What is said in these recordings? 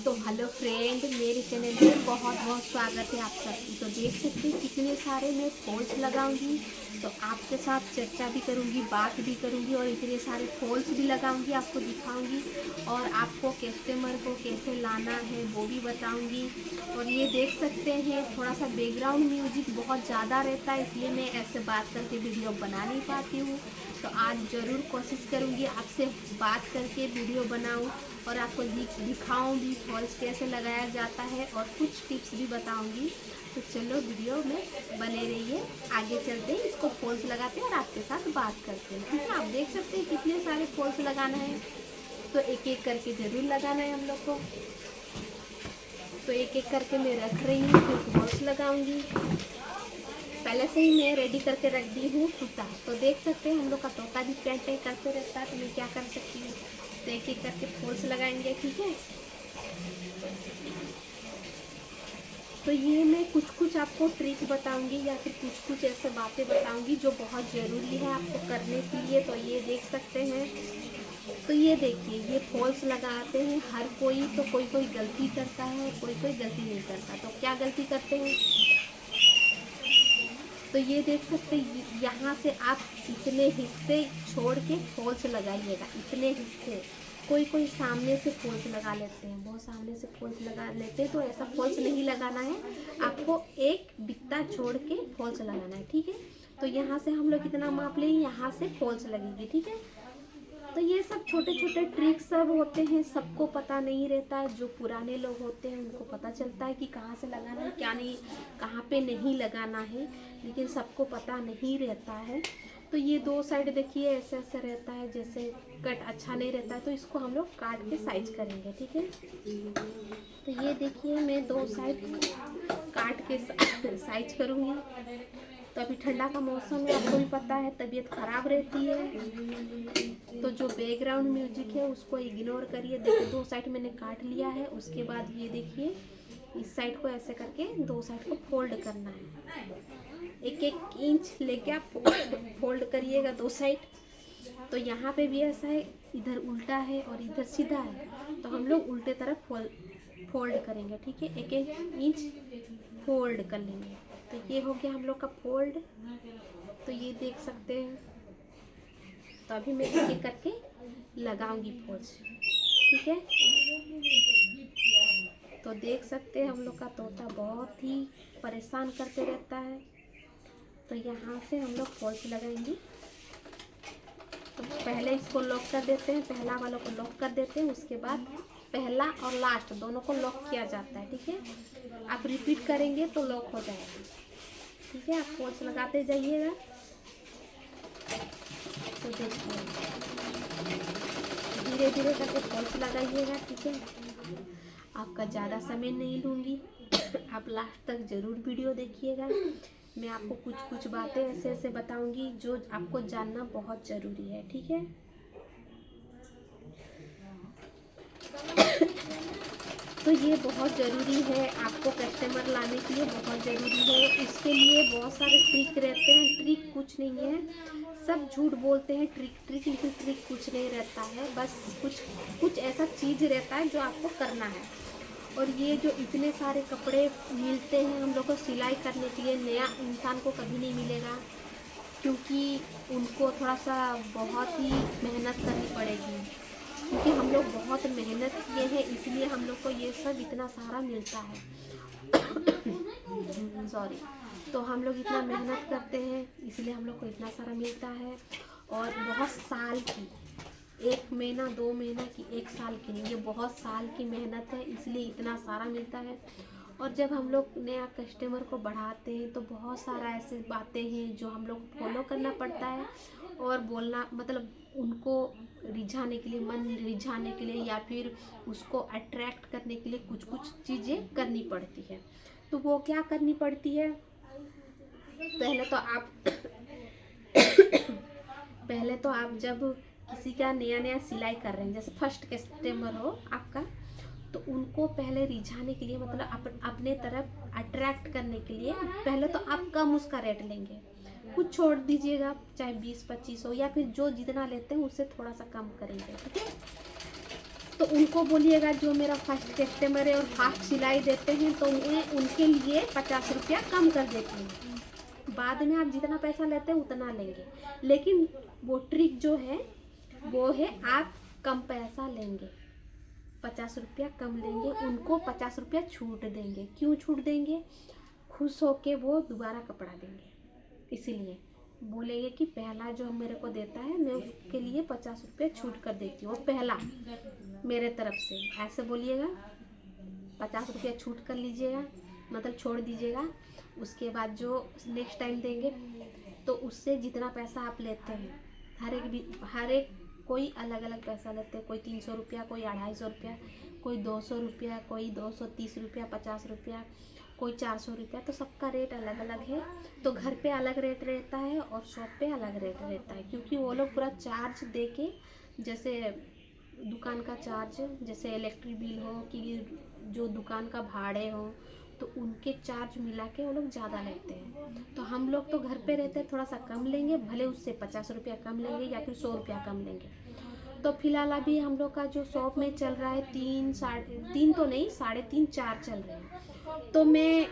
तो hello friend, मेरे channel में बहुत बहुत स्वागत है आप सबकी। तो देख सकते हैं कितने सारे मैं फॉल्स लगाऊंगी, तो आपके साथ चर्चा भी करूंगी, बात भी करूंगी और इतने सारे फॉल्स भी लगाऊंगी, आपको दिखाऊंगी और आपको कस्टमर को कैसे लाना है वो भी बताऊंगी। और ये देख सकते हैं थोड़ा सा बैकग्राउंड म्यूजिक बहुत ज़्यादा रहता है, इसलिए मैं ऐसे बात करके वीडियो बना नहीं पाती हूँ। तो आज ज़रूर कोशिश करूँगी आपसे बात करके वीडियो बनाऊँ और आपको दिखाऊँ भी फॉल्स कैसे लगाया जाता है और कुछ टिप्स भी बताऊँगी। तो चलो वीडियो में बने रहिए, आगे चलते हैं, इसको फॉल्स लगाते हैं और आपके साथ बात करते हैं। ठीक है, आप देख सकते हैं कितने सारे फॉल्स लगाना है, तो एक एक करके ज़रूर लगाना है हम लोग को। तो एक एक करके मैं रख रही हूँ, फिर फॉल्स लगाऊंगी। पहले से ही मैं रेडी करके रख दी हूँ सूता। तो देख सकते हैं हम लोग का तोता भी पेंटिंग करते रहता है, तो मैं क्या कर सकती हूँ, तो एक एक करके फॉल्स लगाएंगे। ठीक है, तो ये मैं कुछ कुछ आपको ट्रिक बताऊंगी या फिर कुछ कुछ ऐसे बातें बताऊंगी जो बहुत ज़रूरी है आपको करने के लिए। तो ये देख सकते हैं, तो ये देखिए, ये फॉल्स लगाते हैं हर कोई, तो कोई कोई गलती करता है, कोई कोई गलती नहीं करता। तो क्या गलती करते हैं, तो ये देख सकते हैं यहाँ से आप इतने हिस्से छोड़ के फॉल्स लगाइएगा, इतने हिस्से। कोई कोई सामने से फॉल्स लगा लेते हैं, बहुत सामने से फॉल्स लगा लेते हैं, तो ऐसा फॉल्स नहीं लगाना है, आपको एक बित्ता छोड़ के फॉल्स लगाना है। ठीक है, तो यहाँ से हम लोग कितना माप लें, यहाँ से फॉल्स लगेगी। ठीक है, तो ये सब छोटे छोटे ट्रिक्स सब होते हैं, सबको पता नहीं रहता है। जो पुराने लोग होते हैं उनको पता चलता है कि कहाँ से लगाना है, क्या नहीं, कहाँ पे नहीं लगाना है, लेकिन सबको पता नहीं रहता है। तो ये दो साइड देखिए ऐसे ऐसे रहता है, जैसे कट अच्छा नहीं रहता है, तो इसको हम लोग काट के साइज करेंगे। ठीक है, तो ये देखिए मैं दो साइड काट के साइज करूँगी। तो अभी ठंडा का मौसम है, आपको भी पता है, तबीयत खराब रहती है, तो जो बैकग्राउंड म्यूजिक है उसको इग्नोर करिए। देखिए दो साइड मैंने काट लिया है, उसके बाद ये देखिए इस साइड को ऐसे करके दो साइड को फोल्ड करना है, एक एक इंच लेके आप फोल्ड करिएगा दो साइड। तो यहाँ पे भी ऐसा है, इधर उल्टा है और इधर सीधा है, तो हम लोग उल्टे तरफ फोल्ड करेंगे। ठीक है, एक एक इंच फोल्ड कर लेंगे। तो ये हो गया हम लोग का फोल्ड। तो ये देख सकते हैं, तो अभी मैं एक एक करके लगाऊंगी फॉल्स। ठीक है, तो देख सकते हैं हम लोग का तोता बहुत ही परेशान करते रहता है। तो यहाँ से हम लोग फॉल्स लगाएंगे। तो पहले इसको लॉक कर देते हैं, पहला वालों को लॉक कर देते हैं, उसके बाद पहला और लास्ट दोनों को लॉक किया जाता है। ठीक है, आप रिपीट करेंगे तो लॉक हो जाएगा। ठीक है, आप फॉल्स लगाते जाइएगा। तो देखिए धीरे धीरे करके फॉल्स लगाइएगा। ठीक है, आपका ज़्यादा समय नहीं लूँगी, आप लास्ट तक ज़रूर वीडियो देखिएगा। मैं आपको कुछ कुछ बातें ऐसे ऐसे बताऊंगी जो आपको जानना बहुत ज़रूरी है। ठीक है, तो ये बहुत ज़रूरी है, आपको कस्टमर लाने के लिए बहुत ज़रूरी है। इसके लिए बहुत सारे ट्रिक रहते हैं, ट्रिक कुछ नहीं है, सब झूठ बोलते हैं ट्रिक ट्रिक, लेकिन ट्रिक कुछ नहीं रहता है, बस कुछ कुछ ऐसा चीज़ रहता है जो आपको करना है। और ये जो इतने सारे कपड़े मिलते हैं हम लोग को सिलाई करने के लिए, नया इंसान को कभी नहीं मिलेगा, क्योंकि उनको थोड़ा सा बहुत ही मेहनत करनी पड़ेगी, क्योंकि हम लोग बहुत मेहनत किए हैं, इसलिए हम लोग को ये सब इतना सारा मिलता है। सॉरी, तो हम लोग इतना मेहनत करते हैं, इसलिए हम लोग को इतना सारा मिलता है। और बहुत साल की, एक महीना दो महीना की, एक साल की नहीं, ये बहुत साल की मेहनत है, इसलिए इतना सारा मिलता है। और जब हम लोग नया कस्टमर को बढ़ाते हैं तो बहुत सारा ऐसे बातें हैं जो हम लोग फॉलो करना पड़ता है, और बोलना मतलब उनको रिझाने के लिए, मन रिझाने के लिए या फिर उसको अट्रैक्ट करने के लिए कुछ कुछ चीज़ें करनी पड़ती है। तो वो क्या करनी पड़ती है, पहले तो आप जब किसी का नया नया सिलाई कर रहे हैं, जैसे फर्स्ट कस्टमर हो आपका, तो उनको पहले रिझाने के लिए, मतलब अपने तरफ अट्रैक्ट करने के लिए पहले तो आप कम उसका रेट लेंगे, कुछ छोड़ दीजिएगा, चाहे 20-25 हो या फिर जो जितना लेते हैं उससे थोड़ा सा कम करेंगे। ठीक है, तो उनको बोलिएगा जो मेरा फर्स्ट कस्टमर है और फास्ट सिलाई देते हैं तो उनके लिए 50 रुपया कम कर देती हूँ। बाद में आप जितना पैसा लेते हैं उतना लेंगे, लेकिन वो ट्रिक जो है वो है आप कम पैसा लेंगे, 50 रुपया कम लेंगे, उनको 50 रुपया छूट देंगे। क्यों छूट देंगे? खुश होके वो दोबारा कपड़ा देंगे, इसीलिए बोलेंगे कि पहला जो मेरे को देता है मैं उसके लिए 50 रुपये छूट कर देती हूँ, पहला मेरे तरफ से ऐसे बोलिएगा, 50 रुपया छूट कर लीजिएगा, मतलब छोड़ दीजिएगा। उसके बाद जो नेक्स्ट टाइम देंगे तो उससे जितना पैसा आप लेते हैं, हर एक कोई अलग अलग पैसा लेते हैं, कोई 300 रुपया, कोई 250 रुपया, कोई 200 रुपया, कोई 230 रुपया, 50 रुपया, कोई 400 रुपया, तो सबका रेट अलग अलग है। तो घर पे अलग रेट रहता है और शॉप पे अलग रेट रहता है, क्योंकि वो लोग पूरा चार्ज दे के, जैसे दुकान का चार्ज, जैसे इलेक्ट्रिक बिल हो कि जो दुकान का भाड़े हो, तो उनके चार्ज मिला के वो लोग ज़्यादा लेते हैं। तो हम लोग तो घर पे रहते हैं, थोड़ा सा कम लेंगे, भले उससे 50 रुपया कम लेंगे या फिर 100 रुपया कम लेंगे। तो फिलहाल अभी हम लोग का जो शॉप में चल रहा है 3 तो नहीं, 3.5 4 चल रहे हैं, तो मैं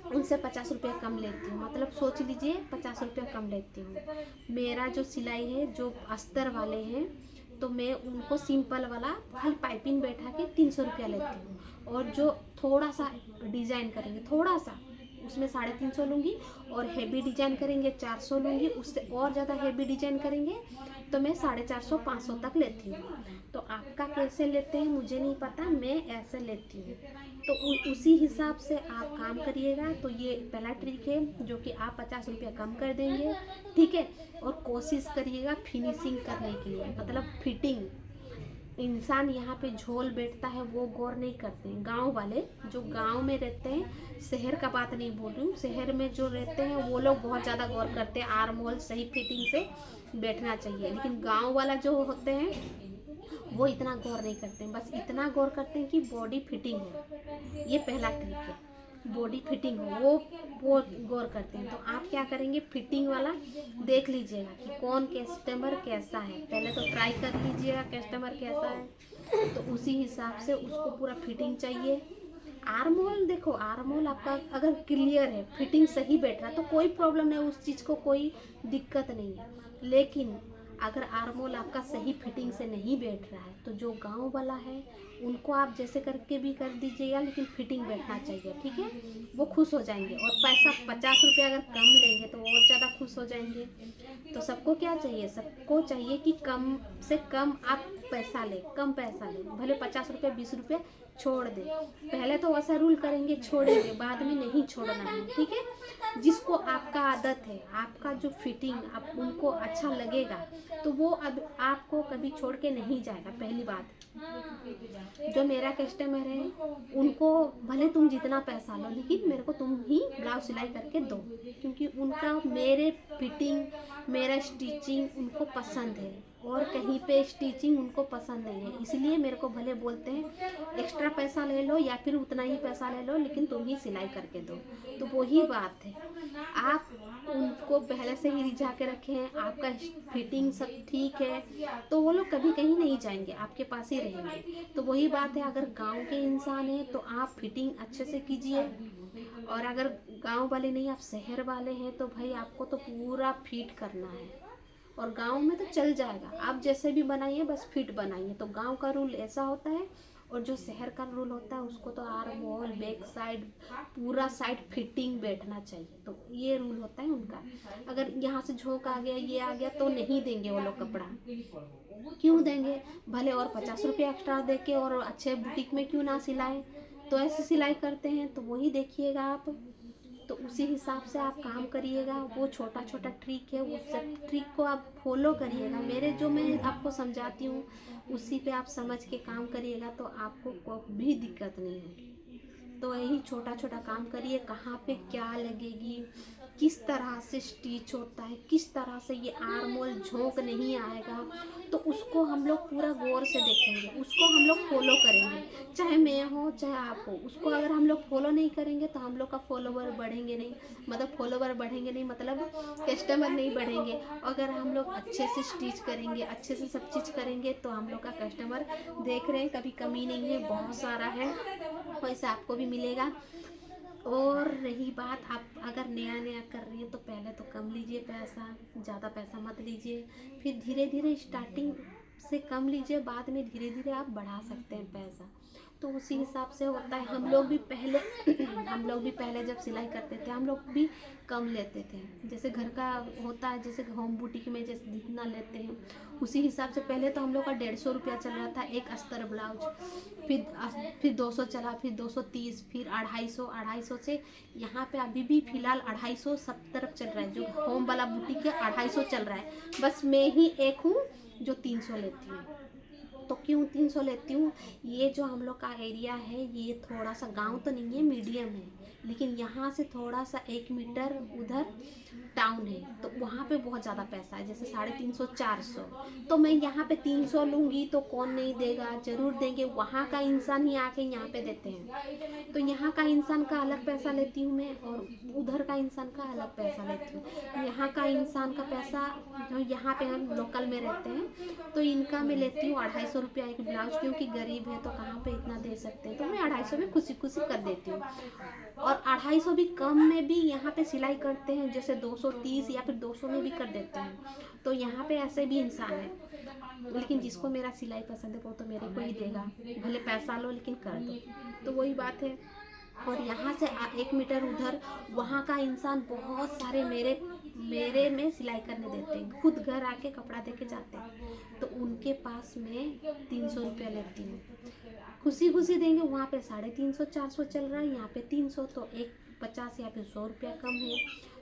उनसे 50 रुपया कम लेती हूँ, मतलब सोच लीजिए 50 रुपया कम लेती हूँ। मेरा जो सिलाई है, जो अस्तर वाले हैं, तो मैं उनको सिंपल वाला खाली पाइपिंग बैठा के 300 रुपया लेती हूँ, और जो थोड़ा सा डिज़ाइन करेंगे, थोड़ा सा उसमें 350 लूँगी, और हैवी डिजाइन करेंगे 400 लूँगी, उससे और ज़्यादा हैवी डिजाइन करेंगे तो मैं 450 500 तक लेती हूँ। तो आपका कैसे लेते हैं मुझे नहीं पता, मैं ऐसे लेती हूँ। तो उसी हिसाब से आप काम करिएगा। तो ये पहला ट्रिक है जो कि आप 50 रुपया कम कर देंगे, ठीक है। और कोशिश करिएगा फिनिशिंग करने के लिए, मतलब फिटिंग। इंसान यहाँ पे झोल बैठता है वो गौर नहीं करते हैं, गांव वाले जो गांव में रहते हैं, शहर का बात नहीं बोल रही हूँ, शहर में जो रहते हैं वो लोग बहुत ज़्यादा गौर करते हैं, आर्म होल सही फिटिंग से बैठना चाहिए। लेकिन गांव वाला जो होते हैं वो इतना गौर नहीं करते हैं, बस इतना गौर करते हैं कि बॉडी फिटिंग हो। ये पहला ट्रिक है, बॉडी फिटिंग हो, वो गौर करते हैं। तो आप क्या करेंगे, फिटिंग वाला देख लीजिएगा कि कौन कस्टमर कैसा है, पहले तो ट्राई कर लीजिएगा कस्टमर कैसा है, तो उसी हिसाब से उसको पूरा फिटिंग चाहिए। आर्म होल देखो, आर्म होल आपका अगर क्लियर है, फिटिंग सही बैठ रहा है तो कोई प्रॉब्लम नहीं, उस चीज़ को कोई दिक्कत नहीं है। लेकिन अगर आर्म होल आपका सही फिटिंग से नहीं बैठ रहा है तो जो गांव वाला है उनको आप जैसे करके भी कर दीजिएगा, लेकिन फिटिंग बैठना चाहिए, ठीक है। वो खुश हो जाएंगे, और पैसा 50 रुपया अगर कम लेंगे तो और ज़्यादा खुश हो जाएंगे। तो सबको क्या चाहिए, सबको चाहिए कि कम से कम आप पैसा लें, कम पैसा लें, भले 50 रुपये 20 रुपये छोड़ दें। पहले तो ऐसा रूल करेंगे छोड़ेंगे, बाद में नहीं छोड़ना है, ठीक है। जिसको आपका आदत है, आपका जो फिटिंग आप उनको अच्छा लगेगा तो वो अब आपको कभी छोड़ के नहीं जाएगा। पहली बात, जो मेरा कस्टमर है उनको भले तुम जितना पैसा लो, लेकिन मेरे को तुम ही ब्लाउज सिलाई करके दो, क्योंकि उनका मेरे फिटिंग, मेरा स्टिचिंग उनको पसंद है, और कहीं पे स्टिचिंग उनको पसंद नहीं है। इसलिए मेरे को भले बोलते हैं एक्स्ट्रा पैसा ले लो या फिर उतना ही पैसा ले लो, लेकिन तुम ही सिलाई करके दो। तो वही बात है, आप उनको पहले से ही रिझा के रखे हैं, आपका फिटिंग सब ठीक है, तो वो लोग कभी कहीं नहीं जाएंगे, आपके पास ही रहेंगे। तो वही बात है, अगर गांव के इंसान हैं तो आप फिटिंग अच्छे से कीजिए, और अगर गांव वाले नहीं, आप शहर वाले हैं, तो भाई आपको तो पूरा फिट करना है। और गांव में तो चल जाएगा, आप जैसे भी बनाइए बस फिट बनाइए। तो गांव का रूल ऐसा होता है, और जो शहर का रूल होता है उसको तो आर्म होल, बैक साइड, पूरा साइड फिटिंग बैठना चाहिए। तो ये रूल होता है उनका। अगर यहाँ से झोंक आ गया, ये आ गया, तो नहीं देंगे वो लोग कपड़ा। क्यों देंगे, भले और 50 रुपये एक्स्ट्रा दे के और अच्छे बुटीक में क्यों ना सिलाएं। तो ऐसे सिलाई करते हैं, तो वही देखिएगा आप। तो उसी हिसाब से आप काम करिएगा। वो छोटा छोटा ट्रिक है, उस ट्रिक को आप फॉलो करिएगा। मेरे जो मैं आपको समझाती हूँ उसी पे आप समझ के काम करिएगा, तो आपको कोई भी दिक्कत नहीं होगी। तो यही छोटा छोटा काम करिए, कहाँ पे क्या लगेगी, किस तरह से स्टिच होता है, किस तरह से ये आर्म होल झोंक नहीं आएगा, तो उसको हम लोग पूरा गौर से देखेंगे, उसको हम लोग फॉलो करेंगे। चाहे मैं हो चाहे आप हो, उसको अगर हम लोग फॉलो नहीं करेंगे तो हम लोग का फॉलोवर बढ़ेंगे नहीं, मतलब फॉलोवर बढ़ेंगे नहीं मतलब कस्टमर नहीं बढ़ेंगे। अगर हम लोग अच्छे से स्टिच करेंगे, अच्छे से सब चीज़ करेंगे तो हम लोग का कस्टमर देख रहे हैं कभी कमी नहीं है, बहुत सारा है, वैसे आपको भी मिलेगा। और रही बात, आप अगर नया नया कर रही है तो पहले तो कम लीजिए पैसा, ज़्यादा पैसा मत लीजिए, फिर धीरे धीरे स्टार्टिंग से कम लीजिए, बाद में धीरे धीरे आप बढ़ा सकते हैं पैसा। तो उसी हिसाब से होता है। हम लोग भी पहले हम लोग भी पहले जब सिलाई करते थे हम लोग भी कम लेते थे, जैसे घर का होता है, जैसे होम बुटीक में जैसे जितना लेते हैं उसी हिसाब से। पहले तो हम लोग का 150 रुपया चल रहा था एक अस्तर ब्लाउज, फिर 200 चला, फिर 230, फिर 250 से यहाँ पे अभी भी फिलहाल 250 सब तरफ चल रहा है। जो होम वाला बुटीक है 250 चल रहा है, बस मैं ही एक हूँ जो 300 लेती हूँ। तो क्यों 300 लेती हूँ, ये जो हम लोग का एरिया है ये थोड़ा सा गांव तो नहीं है, मीडियम है, लेकिन यहाँ से थोड़ा सा 1 मीटर उधर टाउन है, तो वहाँ पे बहुत ज़्यादा पैसा है, जैसे 350 400। तो मैं यहाँ पे 300 लूँगी तो कौन नहीं देगा, ज़रूर देंगे, वहाँ का इंसान ही आके यहाँ पे देते हैं। तो यहाँ का इंसान का अलग पैसा लेती हूँ मैं, और उधर का इंसान का अलग पैसा लेती हूँ। यहाँ का इंसान का पैसा जो यहाँ पे हम लोकल में रहते हैं तो इनका मैं लेती हूँ 250 रुपया एक ब्लाउज, क्योंकि गरीब है तो कहाँ पे इतना दे सकते हैं, तो मैं 250 में खुशी खुशी कर देती हूँ। और 250 भी कम में भी यहाँ पे सिलाई करते हैं, जैसे 230 या फिर 200 में भी कर देते हैं। तो यहाँ पे ऐसे भी इंसान है, लेकिन जिसको मेरा सिलाई पसंद है वो तो मेरे को ही देगा, भले पैसा लो लेकिन कर दो। तो वही बात है। और यहाँ से 1 मीटर उधर वहाँ का इंसान बहुत सारे मेरे में सिलाई करने देते हैं, खुद घर आके कपड़ा देके जाते हैं, तो उनके पास में 300 रुपया लेती हूँ। खुशी खुशी देंगे, वहाँ पे 350 400 चल रहा है, यहाँ पे 300, तो एक 50 या फिर 100 रुपया कम है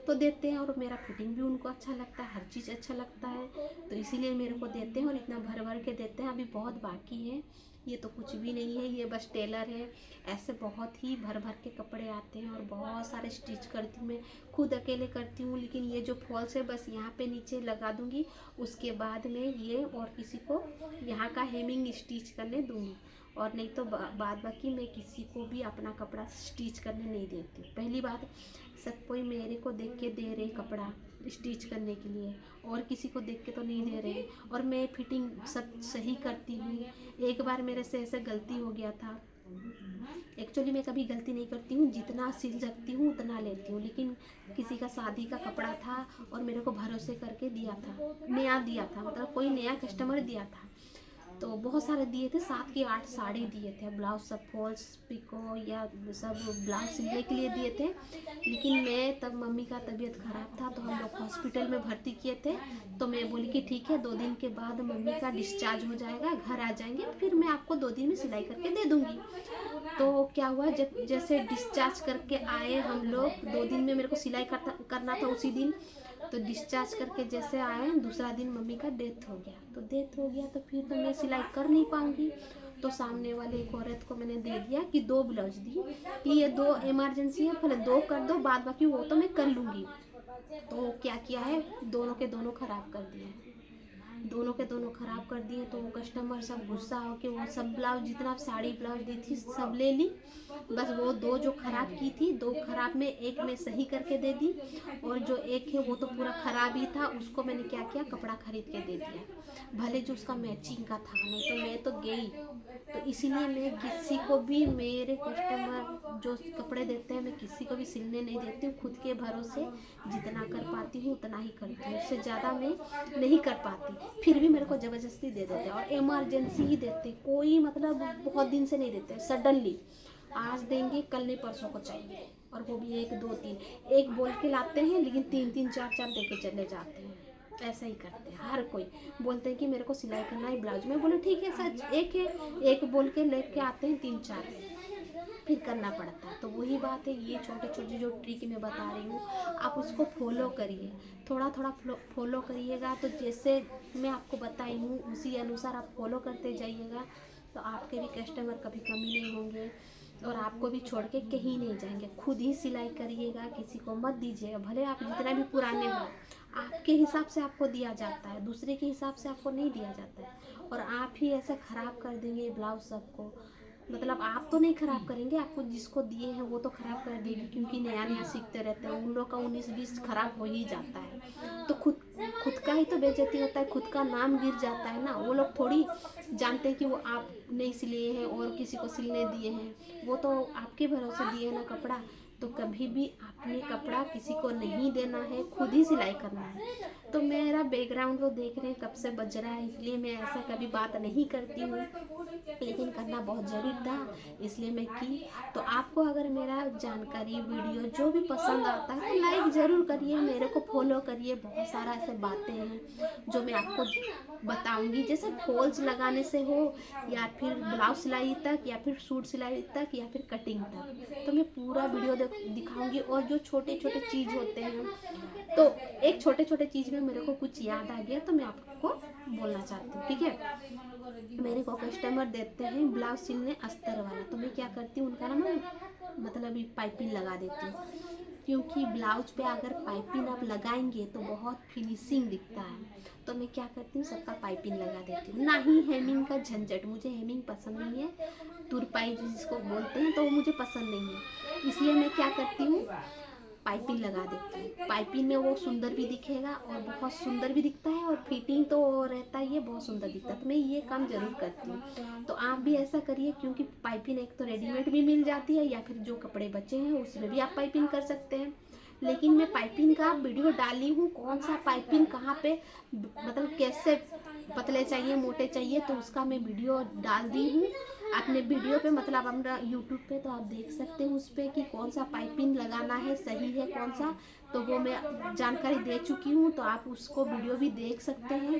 तो देते हैं। और मेरा फिटिंग भी उनको अच्छा लगता है, हर चीज़ अच्छा लगता है, तो इसीलिए मेरे को देते हैं और इतना भर भर के देते हैं। अभी बहुत बाकी है, ये तो कुछ भी नहीं है, ये बस टेलर है। ऐसे बहुत ही भर भर के कपड़े आते हैं और बहुत सारे स्टिच करती हूँ मैं, खुद अकेले करती हूँ। लेकिन ये जो फॉल्स है बस यहाँ पे नीचे लगा दूँगी, उसके बाद में ये और किसी को यहाँ का हेमिंग स्टिच करने दूँगी, और नहीं तो बाद बाकी मैं किसी को भी अपना कपड़ा स्टिच करने नहीं देती हूँ। पहली बात, सब कोई मेरे को देख के दे रहे कपड़ा स्टिच करने के लिए, और किसी को देख के तो नहीं दे रहे। और मैं फिटिंग सब सही करती हूँ। एक बार मेरे से ऐसे गलती हो गया था, एक्चुअली मैं कभी गलती नहीं करती हूँ, जितना सिल सकती हूँ उतना लेती हूँ, लेकिन किसी का शादी का कपड़ा था और मेरे को भरोसे करके दिया था, नया दिया था, मतलब कोई नया कस्टमर दिया था, तो बहुत सारे दिए थे, 7 की 8 साड़ी दिए थे, ब्लाउज सब फॉल्स पिको या सब ब्लाउज सिलने के लिए दिए थे। लेकिन मैं तब मम्मी का तबीयत ख़राब था तो हम लोग हॉस्पिटल में भर्ती किए थे, तो मैं बोली कि ठीक है 2 दिन के बाद मम्मी का डिस्चार्ज हो जाएगा, घर आ जाएंगे, फिर मैं आपको 2 दिन में सिलाई करके दे दूँगी। तो क्या हुआ, जब जैसे डिस्चार्ज करके आए हम लोग, 2 दिन में मेरे को सिलाई करना था उसी दिन, तो डिस्चार्ज करके जैसे आए दूसरा दिन मम्मी का डेथ हो गया। तो डेथ हो गया तो फिर तो मैं सिलाई कर नहीं पाऊँगी, तो सामने वाले एक औरत को मैंने दे दिया कि 2 ब्लाउज दी कि ये 2 इमरजेंसी है, पहले 2 कर दो, बाद बाकी वो तो मैं कर लूँगी। तो क्या किया है, दोनों के दोनों ख़राब कर दिए, दोनों के दोनों ख़राब कर दिए। तो कस्टमर सब गुस्सा हो के वो सब ब्लाउज, जितना साड़ी ब्लाउज दी थी सब ले ली, बस वो 2 जो ख़राब की थी, 2 ख़राब में एक में सही करके दे दी, और जो एक है वो तो पूरा ख़राब ही था, उसको मैंने क्या किया, कपड़ा खरीद के दे दिया, भले जो उसका मैचिंग का था, नहीं तो मैं तो गई। तो इसीलिए मैं किसी को भी, मेरे कस्टमर जो कपड़े देते हैं मैं किसी को भी सिलने नहीं देती हूँ, खुद के भरोसे जितना कर पाती हूँ उतना ही करती हूँ, उससे ज़्यादा मैं नहीं कर पाती। फिर भी मेरे को ज़बरदस्ती दे देते हैं, और इमरजेंसी ही देते, कोई मतलब बहुत दिन से नहीं देते, सडनली आज देंगे कल नहीं परसों को चाहिए, और वो भी 1 2 3, एक बोल के लाते हैं लेकिन 3 3 4 4 दे के चले जाते हैं। ऐसा ही करते हैं हर कोई, बोलते हैं कि मेरे को सिलाई करना है ब्लाउज में, बोले ठीक है सच, एक है, एक बोल के लेके आते हैं 3 4, फिर करना पड़ता है। तो वही बात है, ये छोटे छोटे जो ट्रिक मैं बता रही हूँ आप उसको फॉलो करिए, थोड़ा थोड़ा फॉलो करिएगा, तो जैसे मैं आपको बताई हूँ उसी अनुसार आप फॉलो करते जाइएगा, तो आपके भी कस्टमर कभी कमी नहीं होंगे। और आपको भी छोड़ के कहीं नहीं जाएंगे। खुद ही सिलाई करिएगा, किसी को मत दीजिएगा। भले आप जितना भी पुराने हो, आपके हिसाब से आपको दिया जाता है, दूसरे के हिसाब से आपको नहीं दिया जाता है। और आप ही ऐसे ख़राब कर देंगे ब्लाउज सबको। मतलब आप तो नहीं ख़राब करेंगे, आपको जिसको दिए हैं वो तो ख़राब कर देगी, क्योंकि नया नया सीखते रहते हैं, उन लोग का 19-20 ख़राब हो ही जाता है। तो खुद खुद का ही तो बेइज्जती होता है, खुद का नाम गिर जाता है ना। वो लोग थोड़ी जानते हैं कि वो आप नहीं सिले हैं और किसी को सिलने दिए हैं, वो तो आपके भरोसे दिए हैं ना कपड़ा। तो कभी भी आपने कपड़ा किसी को नहीं देना है, खुद ही सिलाई करना है। तो मेरा बैकग्राउंड तो देख रहे हैं कब से बज रहा है, इसलिए मैं ऐसा कभी बात नहीं करती हूँ, लेकिन करना बहुत ज़रूरी था, इसलिए मैं की। तो आपको अगर मेरा जानकारी वीडियो जो भी पसंद आता है तो लाइक ज़रूर करिए, मेरे को फॉलो करिए। बहुत सारा ऐसे बातें हैं जो मैं आपको बताऊंगी, जैसे फॉल्स लगाने से हो, या फिर ब्लाउज सिलाई तक, या फिर सूट सिलाई तक, या फिर कटिंग तक। तो मैं पूरा वीडियो दिखाऊंगी। और जो छोटे छोटे चीज़ होते हैं, तो एक छोटे छोटे चीज़ में मेरे को कुछ याद आ गया तो मैं आपको बोलना चाहती हूँ, ठीक है। मेरे को कस्टमर देते हैं ब्लाउज सिलने अस्तर वाला, तो मैं क्या करती हूँ, उनका ना मतलब पाइपिंग लगा देती हूँ, क्योंकि ब्लाउज पे अगर पाइपिंग आप लगाएंगे तो बहुत फिनिशिंग दिखता है। तो मैं क्या करती हूँ, सबका पाइपिंग लगा देती हूँ। ना ही हेमिंग का झंझट, मुझे हेमिंग पसंद नहीं है, तुरपाई जिसको बोलते हैं, तो वो मुझे पसंद नहीं है। इसलिए मैं क्या करती हूँ, पाइपिंग लगा देती हूँ। पाइपिंग में वो सुंदर भी दिखेगा और बहुत सुंदर भी दिखता है, और फिटिंग तो रहता ही है, बहुत सुंदर दिखता है। तो मैं ये काम ज़रूर करती हूँ। तो आप भी ऐसा करिए, क्योंकि पाइपिंग एक तो रेडीमेड भी मिल जाती है, या फिर जो कपड़े बचे हैं उसमें भी आप पाइपिंग कर सकते हैं। लेकिन मैं पाइपिंग का वीडियो डाली हूँ, कौन सा पाइपिंग कहाँ पे, मतलब कैसे पतले चाहिए मोटे चाहिए, तो उसका मैं वीडियो डाल दी हूँ अपने वीडियो पे, मतलब अपना यूट्यूब पे। तो आप देख सकते हैं उस पर कि कौन सा पाइपिंग लगाना है, सही है कौन सा, तो वो मैं जानकारी दे चुकी हूँ। तो आप उसको वीडियो भी देख सकते हैं।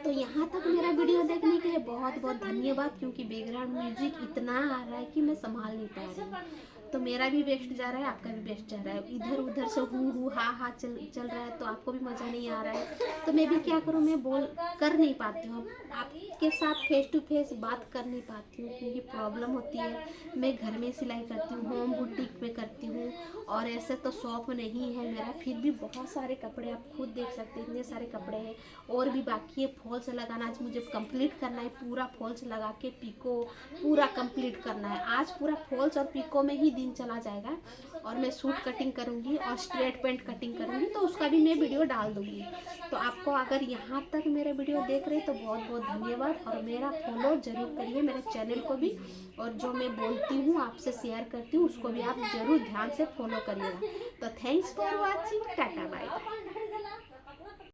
तो यहाँ तक मेरा वीडियो देखने के लिए बहुत बहुत धन्यवाद, क्योंकि बैकग्राउंड म्यूजिक इतना आ रहा है कि मैं संभाल नहीं पा रही हूँ। तो मेरा भी वेस्ट जा रहा है, आपका भी वेस्ट जा रहा है, इधर उधर से हु हा चल रहा है, तो आपको भी मज़ा नहीं आ रहा है। तो मैं भी क्या करूँ, मैं बोल कर नहीं पाती हूँ, आपके साथ फेस टू फेस बात कर नहीं पाती हूँ, क्योंकि प्रॉब्लम होती है। मैं घर में सिलाई करती हूँ, होम बुटीक में करती हूँ, और ऐसे तो शॉप नहीं है मेरा, फिर भी बहुत सारे कपड़े आप खुद देख सकते हैं, इतने सारे कपड़े हैं। और भी बाकी है फॉल्स लगाना, आज मुझे कंप्लीट करना है, पूरा फॉल्स लगा के पिको पूरा कंप्लीट करना है। आज पूरा फॉल्स और पिको में ही दिन चला जाएगा। और मैं सूट कटिंग करूँगी और स्ट्रेट पैंट कटिंग करूँगी, तो उसका भी मैं वीडियो डाल दूँगी। तो आपको अगर यहाँ तक मेरा वीडियो देख रहे हैं तो बहुत बहुत धन्यवाद, और मेरा फॉलो ज़रूर करिए मेरे चैनल को भी। और जो मैं बोलती हूँ आपसे शेयर करती हूँ उसको भी आप ज़रूर ध्यान से फॉलो करिएगा। तो thanks for watching, tata bye bye.